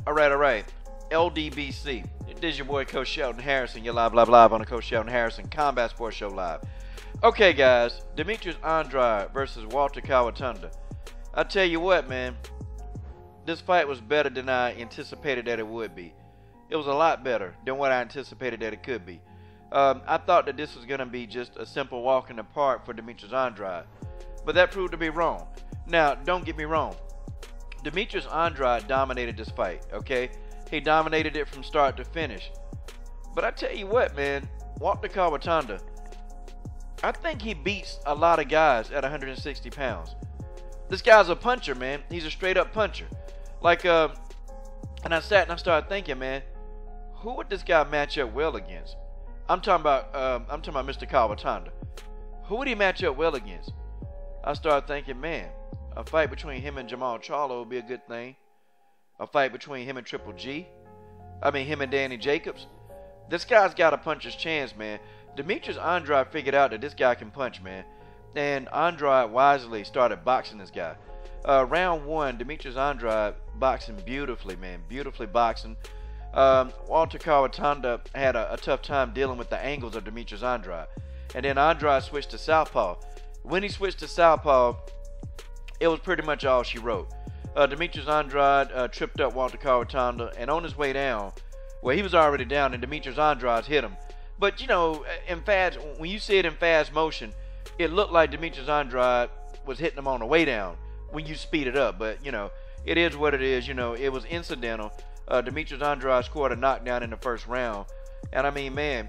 All right. LDBC. This is your boy Coach Shelton Harrison. You're live on the Coach Shelton Harrison Combat Sports Show live. Okay, guys. Demetrius Andrade versus Walter Kautondokwa. I tell you what, man. This fight was better than I anticipated that it would be. It was a lot better than what I anticipated that it could be. I thought that this was going to be just a simple walk in the park for Demetrius Andrade. But that proved to be wrong. Now, don't get me wrong. Demetrius Andrade dominated this fight, okay? He dominated it from start to finish. But I tell you what, man, Walter Kautondokwa, I think he beats a lot of guys at 160 pounds. This guy's a puncher, man. He's a straight-up puncher. Like, and I sat and I started thinking, man, who would this guy match up well against? I'm talking about Mr. Kautondokwa. Who would he match up well against? I started thinking, man, a fight between him and Jamal Charlo would be a good thing. A fight between him and Triple G. Him and Danny Jacobs. This guy's got a puncher's chance, man. Demetrius Andrade figured out that this guy can punch, man. And Andrade wisely started boxing this guy. Round one, Demetrius Andrade boxing beautifully, man. Beautifully boxing. Walter Kautondokwa had a tough time dealing with the angles of Demetrius Andrade. And then Andrade switched to southpaw. When he switched to southpaw, it was pretty much all she wrote. Demetrius Andrade tripped up Walter Kautondokwa, and on his way down, well, he was already down, and Demetrius Andrade hit him. But, you know, when you see it in fast motion, it looked like Demetrius Andrade was hitting him on the way down when you speed it up. But, you know, it is what it is. You know, it was incidental. Demetrius Andrade scored a knockdown in the first round. And, I mean, man,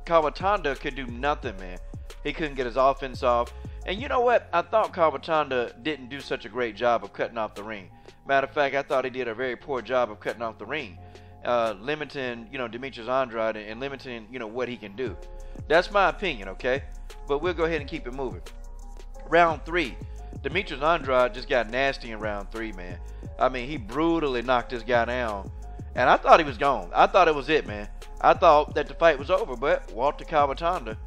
Kautondokwa could do nothing, man. He couldn't get his offense off. And you know what? I thought Kautondokwa didn't do such a great job of cutting off the ring. Matter of fact, I thought he did a very poor job of cutting off the ring. Limiting, you know, Demetrius Andrade and limiting, you know, what he can do. That's my opinion, okay? But we'll go ahead and keep it moving. Round three. Demetrius Andrade just got nasty in round three, man. I mean, he brutally knocked this guy down. And I thought he was gone. I thought it was it, man. I thought that the fight was over, but Walter Kautondokwa,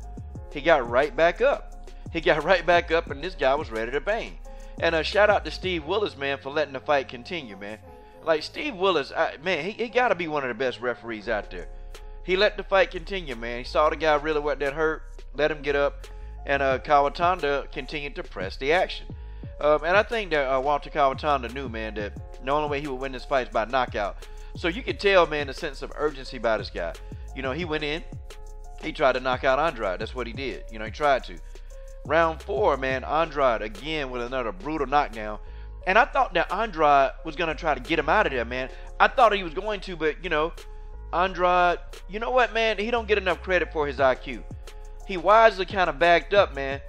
he got right back up. He got right back up, and this guy was ready to bang. And shout out to Steve Willis, man, for letting the fight continue, man. Like, Steve Willis, man, he got to be one of the best referees out there. He let the fight continue, man. He saw the guy really wasn't that hurt, let him get up, and Kautondokwa continued to press the action. And I think that Walter Kautondokwa knew, man, that the only way he would win this fight is by knockout. So you could tell, man, the sense of urgency by this guy. You know, he went in, he tried to knock out Andrade. That's what he did. You know, he tried to. Round four, man, Andrade again with another brutal knockdown. And I thought that Andrade was going to try to get him out of there, man. I thought he was going to, but, you know, Andrade, you know what, man? He don't get enough credit for his IQ. He wisely kind of backed up, man,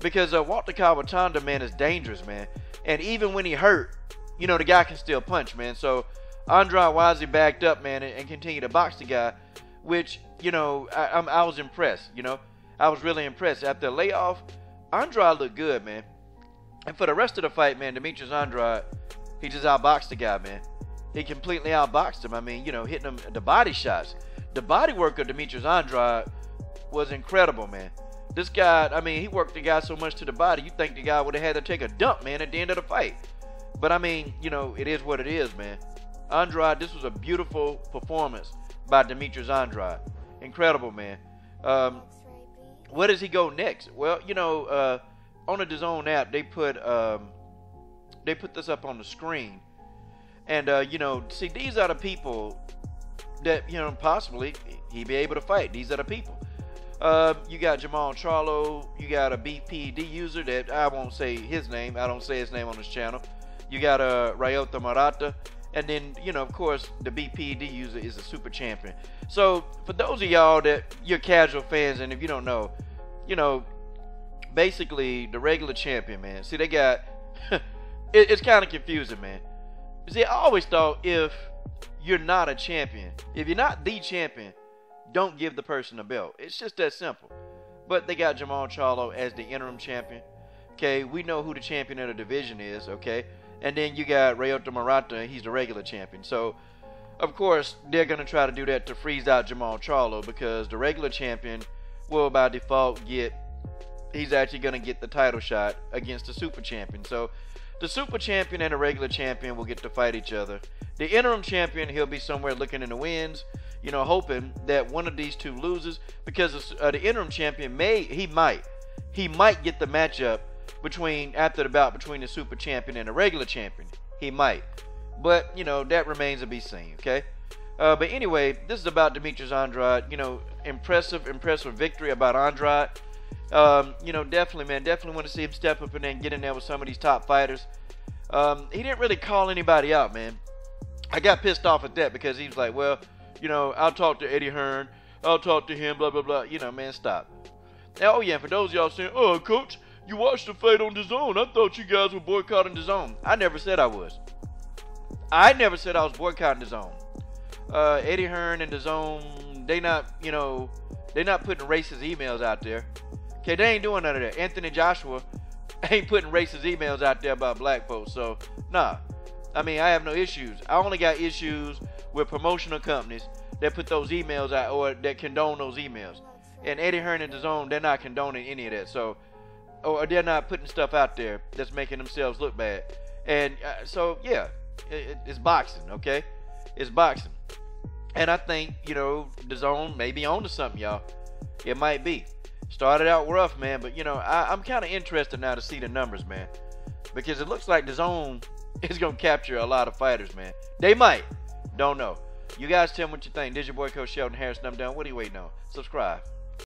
because Walter Kautondokwa, man, is dangerous, man. And even when he hurt, you know, the guy can still punch, man. So Andrade wisely backed up, man, and continued to box the guy, which, you know, I was impressed, you know. I was really impressed. After the layoff, Andrade looked good, man. And for the rest of the fight, man, Demetrius Andrade, he just outboxed the guy, man. He completely outboxed him. I mean, you know, hitting him the body shots. The body work of Demetrius Andrade was incredible, man. This guy, I mean, he worked the guy so much to the body, you think the guy would have had to take a dump, man, at the end of the fight. But, I mean, you know, it is what it is, man. Andrade, this was a beautiful performance by Demetrius Andrade. Incredible, man. Where does he go next? Well, you know, on the DAZN app, they put this up on the screen, and you know, see, these are the people that, you know, possibly he'd be able to fight. These are the people. You got Jamal Charlo. You got a BPD user that I won't say his name. I don't say his name on this channel. You got Ryota Murata. And then, you know, of course, the BPD user is a super champion. So, for those of y'all that you're casual fans, and if you don't know, you know, basically, the regular champion, man. See, they got, it's kind of confusing, man. See, I always thought if you're not a champion, if you're not the champion, don't give the person a belt. It's just that simple. But they got Jamal Charlo as the interim champion. Okay, we know who the champion of the division is, okay? And then you got Ryota Murata, he's the regular champion. So, of course, they're going to try to do that to freeze out Jamal Charlo, because the regular champion will, by default, he's actually going to get the title shot against the super champion. So, The super champion and the regular champion will get to fight each other. The interim champion, he'll be somewhere looking in the winds, you know, hoping that one of these two loses, because the interim champion might get the matchup after the bout between the super champion and the regular champion. He might, but you know, that remains to be seen. Okay. But anyway, this is about Demetrius Andrade. You know, impressive victory about Andrade. You know, definitely want to see him step up and then get in there with some of these top fighters. He didn't really call anybody out, man. I got pissed off at that because he was like, well, you know, I'll talk to Eddie Hearn, I'll talk to him, blah, blah, blah. You know, man, stop. Now, oh, yeah, for those of y'all saying, oh, Coach, you watched the fight on DAZN. I thought you guys were boycotting DAZN. I never said I was. I never said I was boycotting DAZN. Eddie Hearn and DAZN, they not putting racist emails out there. Okay, they ain't doing none of that. Anthony Joshua ain't putting racist emails out there about black folks. So, nah. I mean, I have no issues. I only got issues with promotional companies that put those emails out or that condone those emails. And Eddie Hearn and DAZN, they're not condoning any of that. So, or they're not putting stuff out there that's making themselves look bad. And so, yeah, it's boxing, okay? It's boxing. And I think, you know, DAZN may be on to something, y'all. It might be. Started out rough, man, but, you know, I'm kind of interested now to see the numbers, man. Because it looks like DAZN is going to capture a lot of fighters, man. They might. Don't know. You guys tell me what you think. This is your boy, Coach Sheldon Harris, and I'm done. What are you waiting on? Subscribe.